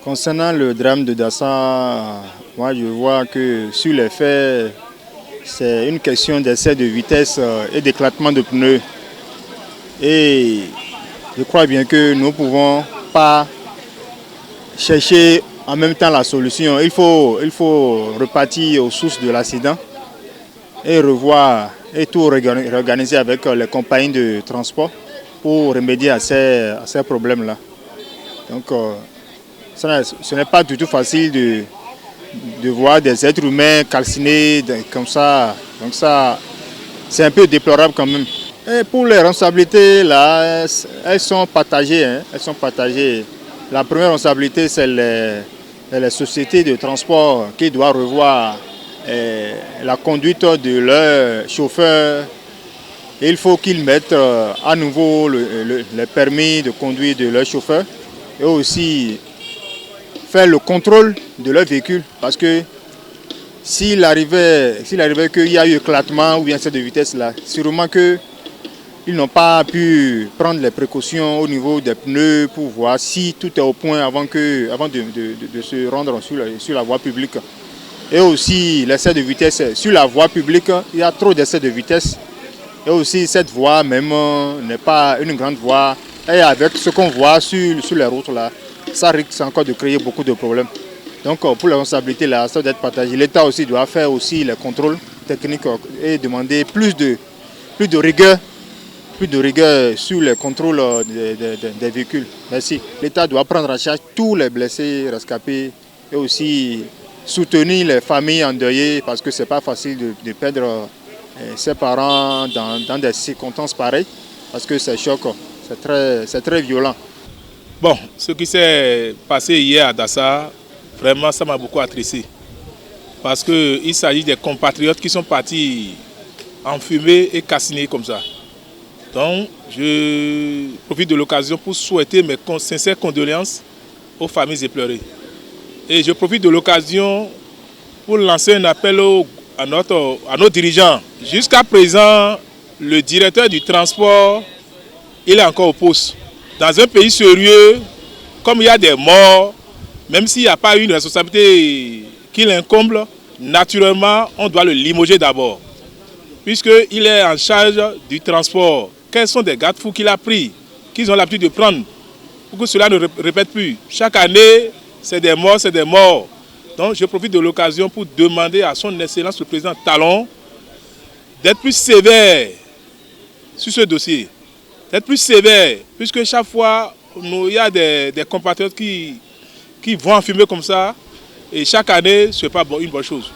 Concernant le drame de Dassa, moi je vois que sur les faits, c'est une question d'excès de vitesse et d'éclatement de pneus. Et je crois bien que nous ne pouvons pas chercher en même temps la solution. Il faut repartir aux sources de l'accident et revoir et tout réorganiser avec les compagnies de transport pour remédier à ces problèmes-là. Donc, ce n'est pas du tout facile de voir des êtres humains calcinés comme ça. Donc ça, c'est un peu déplorable quand même. Et pour les responsabilités, là, elles sont partagées. Elles sont partagées. La première responsabilité, c'est les sociétés de transport qui doivent revoir la conduite de leurs chauffeurs. Et il faut qu'ils mettent à nouveau les permis de conduire de leurs chauffeurs. Et aussi faire le contrôle de leur véhicule, parce que s'il arrivait qu'il y a eu éclatement ou bien excès de vitesse là, sûrement qu'ils n'ont pas pu prendre les précautions au niveau des pneus pour voir si tout est au point avant de se rendre sur la voie publique. Et aussi l'excès de vitesse sur la voie publique, il y a trop d'excès de vitesse. Et aussi cette voie même n'est pas une grande voie. Et avec ce qu'on voit sur les routes là, ça risque encore de créer beaucoup de problèmes. Donc pour les responsabilités là, ça doit être partagé. L'État aussi doit faire aussi les contrôles techniques et demander plus de rigueur sur les contrôles des véhicules. Merci. L'État doit prendre en charge tous les blessés, rescapés et aussi soutenir les familles endeuillées parce que ce n'est pas facile de perdre ses parents dans des circonstances pareilles parce que c'est choquant, c'est très violent. Bon, ce qui s'est passé hier à Dassa, vraiment ça m'a beaucoup attristé. Parce qu'il s'agit des compatriotes qui sont partis enfumés et calcinés comme ça. Donc je profite de l'occasion pour souhaiter mes sincères condoléances aux familles éplorées. Et je profite de l'occasion pour lancer un appel à nos dirigeants. Jusqu'à présent, le directeur du transport, il est encore au poste. Dans un pays sérieux, comme il y a des morts, même s'il n'y a pas une responsabilité qui l'incombe, naturellement, on doit le limoger d'abord. Puisqu'il est en charge du transport. Quels sont des garde-fous qu'il a pris, qu'ils ont l'habitude de prendre, pour que cela ne répète plus. Chaque année, c'est des morts, c'est des morts. Donc je profite de l'occasion pour demander à son Excellence le Président Talon d'être plus sévère sur ce dossier. D'être plus sévère, puisque chaque fois, il y a des compatriotes qui vont en fumer comme ça, et chaque année, ce n'est pas une bonne chose.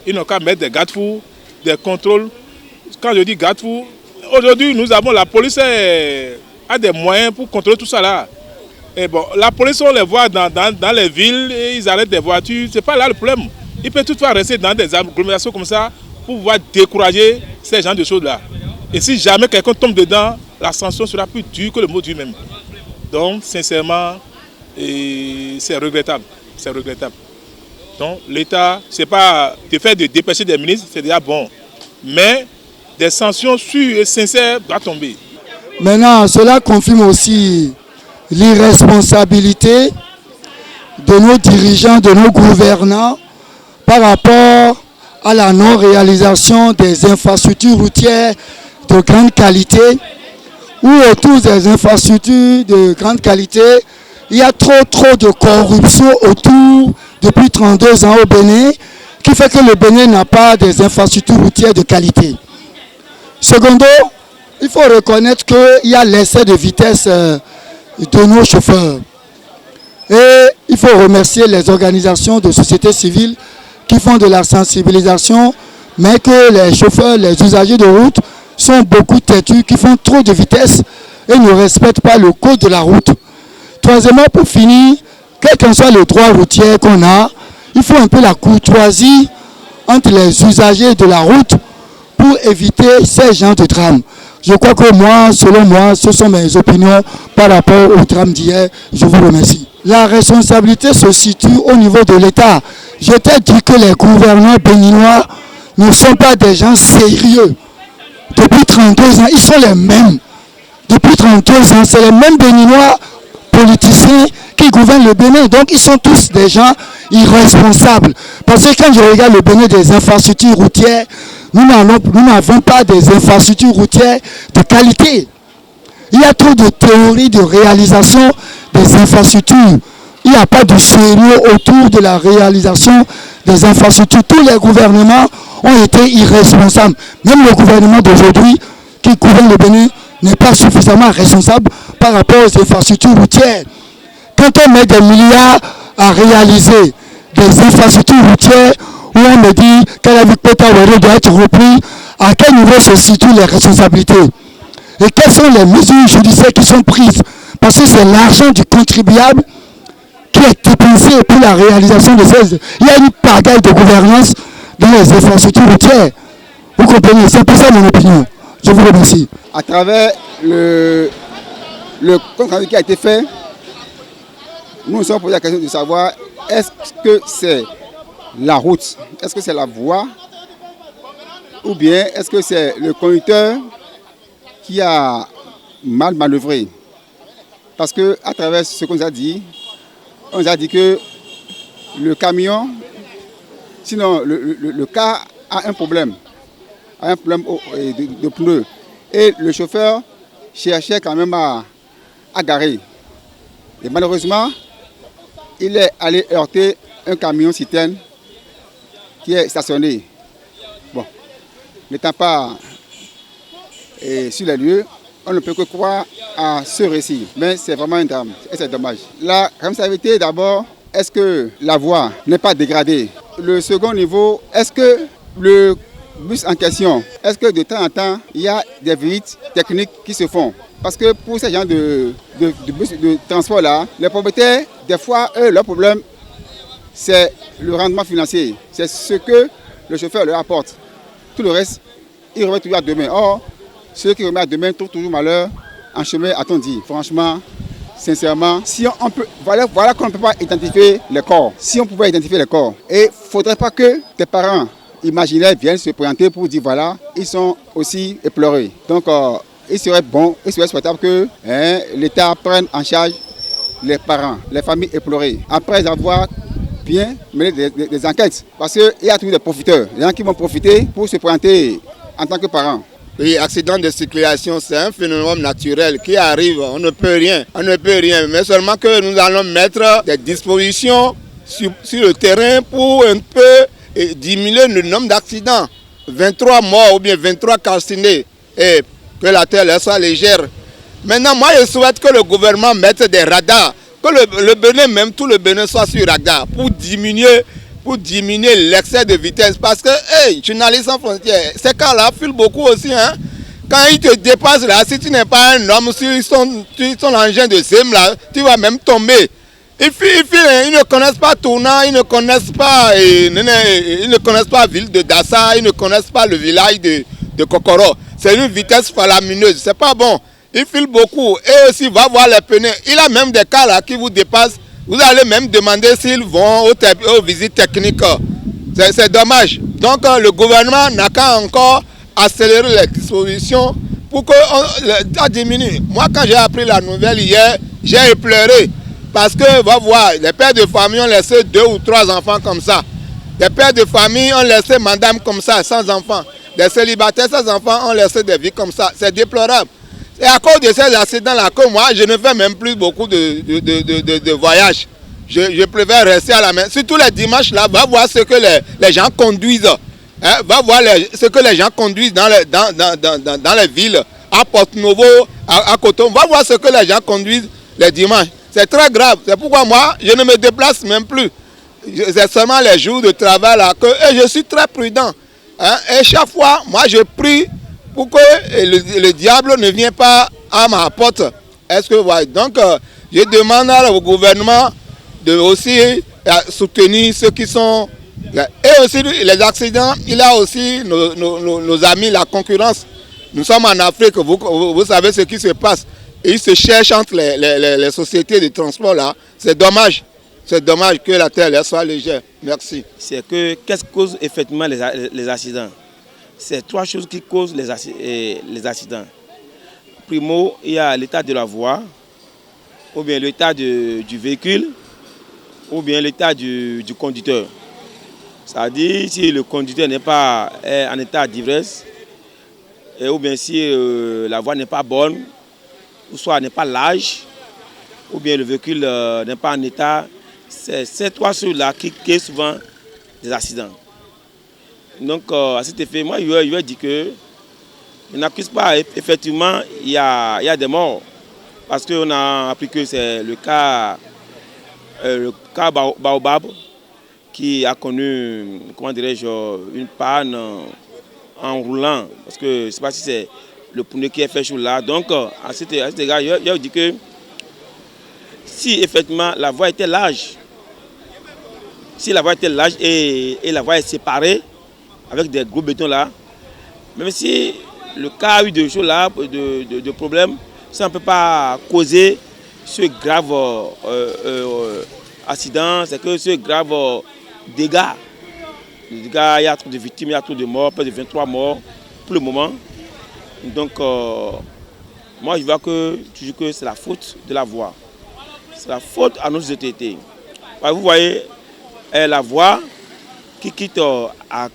Ils n'ont qu'à mettre des garde-fous, des contrôles. Quand je dis garde-fous, aujourd'hui, nous avons la police a des moyens pour contrôler tout ça là. Et bon, la police, on les voit dans les villes, et ils arrêtent des voitures, ce n'est pas là le problème. Ils peuvent toutefois rester dans des agglomérations comme ça pour pouvoir décourager ces gens de choses-là. Et si jamais quelqu'un tombe dedans, la sanction sera plus dure que le mot lui-même. Donc, sincèrement, c'est regrettable. C'est regrettable. Donc, l'État, ce n'est pas de faire de dépêcher des ministres, c'est déjà bon. Mais des sanctions sûres et sincères doivent tomber. Maintenant, cela confirme aussi l'irresponsabilité de nos dirigeants, de nos gouvernants par rapport à la non-réalisation des infrastructures routières de grande qualité ou autour des infrastructures de grande qualité, il y a trop de corruption autour depuis 32 ans au Bénin, qui fait que le Bénin n'a pas des infrastructures routières de qualité. Secondo, il faut reconnaître qu'il y a l'excès de vitesse de nos chauffeurs. Et il faut remercier les organisations de société civile qui font de la sensibilisation, mais que les chauffeurs, les usagers de route sont beaucoup têtus, qui font trop de vitesse et ne respectent pas le code de la route. Troisièmement, pour finir, quel qu'en soit le droit routier qu'on a, il faut un peu la courtoisie entre les usagers de la route pour éviter ces genres de drames. Je crois que moi, selon moi, ce sont mes opinions par rapport au drame d'hier. Je vous remercie. La responsabilité se situe au niveau de l'État. Je t'ai dit que les gouvernants béninois ne sont pas des gens sérieux. Depuis 32 ans, ils sont les mêmes. Depuis 32 ans, c'est les mêmes béninois politiciens qui gouvernent le Bénin. Donc ils sont tous des gens irresponsables. Parce que quand je regarde le Bénin des infrastructures routières, nous n'avons pas des infrastructures routières de qualité. Il y a trop de théories de réalisation des infrastructures. Il n'y a pas de sérieux autour de la réalisation des infrastructures. Tous les gouvernements ont été irresponsables. Même le gouvernement d'aujourd'hui qui gouverne le Bénin n'est pas suffisamment responsable par rapport aux infrastructures routières. Quand on met des milliards à réaliser des infrastructures routières, où on me dit qu'Alavik-Peta doit être repris, à quel niveau se situent les responsabilités? Et quelles sont les mesures judiciaires qui sont prises? Parce que c'est l'argent du contribuable qui est dépensé pour la réalisation de ces... Il y a une pagaille de gouvernance dans les infrastructures routières. Vous comprenez? C'est pour ça mon opinion. Je vous remercie. À travers le compte rendu qui a été fait, nous nous sommes posé la question de savoir est-ce que c'est la route, est-ce que c'est la voie, ou bien est-ce que c'est le conducteur qui a mal manœuvré. Parce qu'à travers ce qu'on nous a dit, on nous a dit que le camion, sinon le car a un problème de pneus. Et le chauffeur cherchait quand même à garer. Et malheureusement, il est allé heurter un camion citerne qui est stationné. Bon, n'étant pas sur les lieux, on ne peut que croire à ce récit. Mais c'est vraiment un drame et c'est dommage. La responsabilité d'abord, est-ce que la voie n'est pas dégradée? Le second niveau, est-ce que le bus en question, est-ce que de temps en temps, il y a des visites techniques qui se font? Parce que pour ces gens de bus de transport-là, les propriétaires, des fois, eux, leur problème, c'est le rendement financier. C'est ce que le chauffeur leur apporte. Tout le reste, il remet toujours à demain. Or, ceux qui remettent à demain trouvent toujours malheur en chemin, a-t-on dit. Franchement, sincèrement, si on peut, voilà qu'on ne peut pas identifier les corps. Si on pouvait identifier les corps, et il ne faudrait pas que tes parents imaginaires viennent se présenter pour dire voilà, ils sont aussi éplorés. Donc, il serait bon, il serait souhaitable que l'État prenne en charge les parents, les familles éplorées, après avoir bien mené des enquêtes. Parce qu'il y a toujours des profiteurs, des gens qui vont profiter pour se présenter en tant que parents. Oui, accident de circulation, c'est un phénomène naturel qui arrive, on ne peut rien, mais seulement que nous allons mettre des dispositions sur le terrain pour un peu diminuer le nombre d'accidents. 23 morts ou bien 23 calcinés, et que la terre soit légère. Maintenant, moi je souhaite que le gouvernement mette des radars, que le Bénin, même tout le Bénin soit sur radar pour diminuer l'excès de vitesse. Parce que, journalistes sans frontières, ces cas-là filent beaucoup aussi. Hein? Quand ils te dépassent là, si tu n'es pas un homme sur son engin de SEM là, tu vas même tomber. Ils ne connaissent pas Tournan, ils ne connaissent pas ville de Dassa, ils ne connaissent pas le village de Kokoro. C'est une vitesse falamineuse, c'est pas bon. Ils filent beaucoup. Et aussi, va voir les pneus. Il a même des cas là qui vous dépassent. Vous allez même demander s'ils vont aux visites techniques. C'est dommage. Donc le gouvernement n'a qu'à encore accélérer les dispositions pour que ça diminue. Moi, quand j'ai appris la nouvelle hier, j'ai pleuré. Parce que, va voir, les pères de famille ont laissé 2 ou 3 enfants comme ça. Les pères de famille ont laissé madame comme ça, sans enfants. Les célibataires sans enfants ont laissé des vies comme ça. C'est déplorable. Et à cause de ces accidents-là, que moi, je ne fais même plus beaucoup de voyages. Je préfère rester à la maison. Surtout les dimanches, là, va voir ce que les gens conduisent. Hein, va voir ce que les gens conduisent dans les villes. À Porto-Novo, à Coton. Va voir ce que les gens conduisent les dimanches. C'est très grave. C'est pourquoi moi, je ne me déplace même plus. C'est seulement les jours de travail là et je suis très prudent. Hein, et chaque fois, moi, je prie pour que le diable ne vienne pas à ma porte. Est-ce que vous voyez? Donc, je demande au gouvernement de aussi soutenir ceux qui sont... Et aussi les accidents, il y a aussi nos amis, la concurrence. Nous sommes en Afrique, vous savez ce qui se passe. Ils se cherchent entre les sociétés de transport là. C'est dommage. C'est dommage que la terre soit légère. Merci. C'est que qu'est-ce qui cause effectivement les accidents? C'est 3 choses qui causent les accidents. Primo, il y a l'état de la voie. ou bien l'état du véhicule, ou bien l'état du conducteur. C'est-à-dire si le conducteur n'est pas en état d'ivresse, ou bien si la voie n'est pas bonne, ou soit n'est pas large, ou bien le véhicule n'est pas en état, c'est ces trois choses-là qui créent souvent des accidents. Donc à cet effet, moi je vais dire que je n'accuse pas, effectivement il y a des morts, parce qu'on a appris que c'est le cas Baobab qui a connu, comment dirais-je, une panne en roulant, parce que je ne sais pas si c'est le pneu qui est fait sur là. Donc à cet égard, je dis que si effectivement la voie était large, si la voie était large et la voie est séparée avec des gros bétons là, même si le cas a eu de choses là, de problèmes, ça ne peut pas causer ce grave accident, c'est que ce grave dégâts. Les dégâts, il y a trop de victimes, il y a trop de morts, plus de 23 morts pour le moment. Donc moi je vois toujours que c'est la faute de la voie. C'est la faute à nos autorités. Vous voyez la voie qui quitte à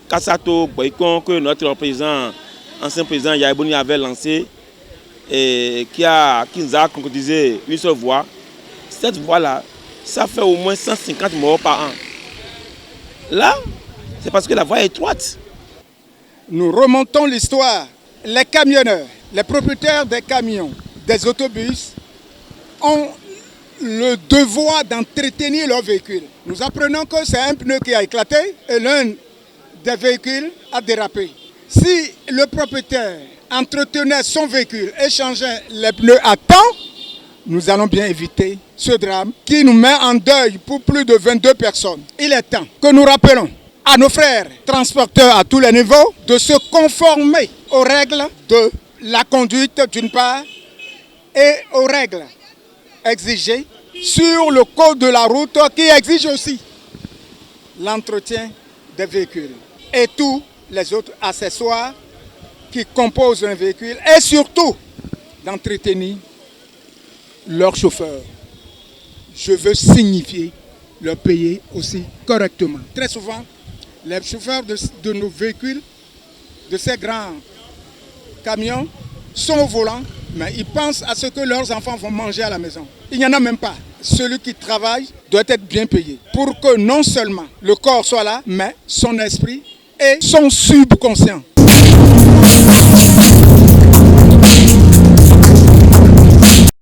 Kassato, Boycon, que notre ancien président Yaïbouni avait lancé et qui nous a concrétisé une seule voie. Cette voie-là, ça fait au moins 150 morts par an. Là, c'est parce que la voie est étroite. Nous remontons l'histoire. Les camionneurs, les propriétaires des camions, des autobus ont le devoir d'entretenir leur véhicule. Nous apprenons que c'est un pneu qui a éclaté et l'un des véhicules a dérapé. Si le propriétaire entretenait son véhicule et changeait les pneus à temps, nous allons bien éviter ce drame qui nous met en deuil pour plus de 22 personnes. Il est temps que nous rappelons à nos frères transporteurs à tous les niveaux de se conformer aux règles de la conduite d'une part et aux règles exigées sur le code de la route qui exige aussi l'entretien des véhicules et tous les autres accessoires qui composent un véhicule et surtout d'entretenir leurs chauffeurs. Je veux signifier leur payer aussi correctement. Très souvent, les chauffeurs de nos véhicules, de ces grands camions, sont au volant, mais ils pensent à ce que leurs enfants vont manger à la maison. Il n'y en a même pas. Celui qui travaille doit être bien payé pour que non seulement le corps soit là, mais son esprit et son subconscient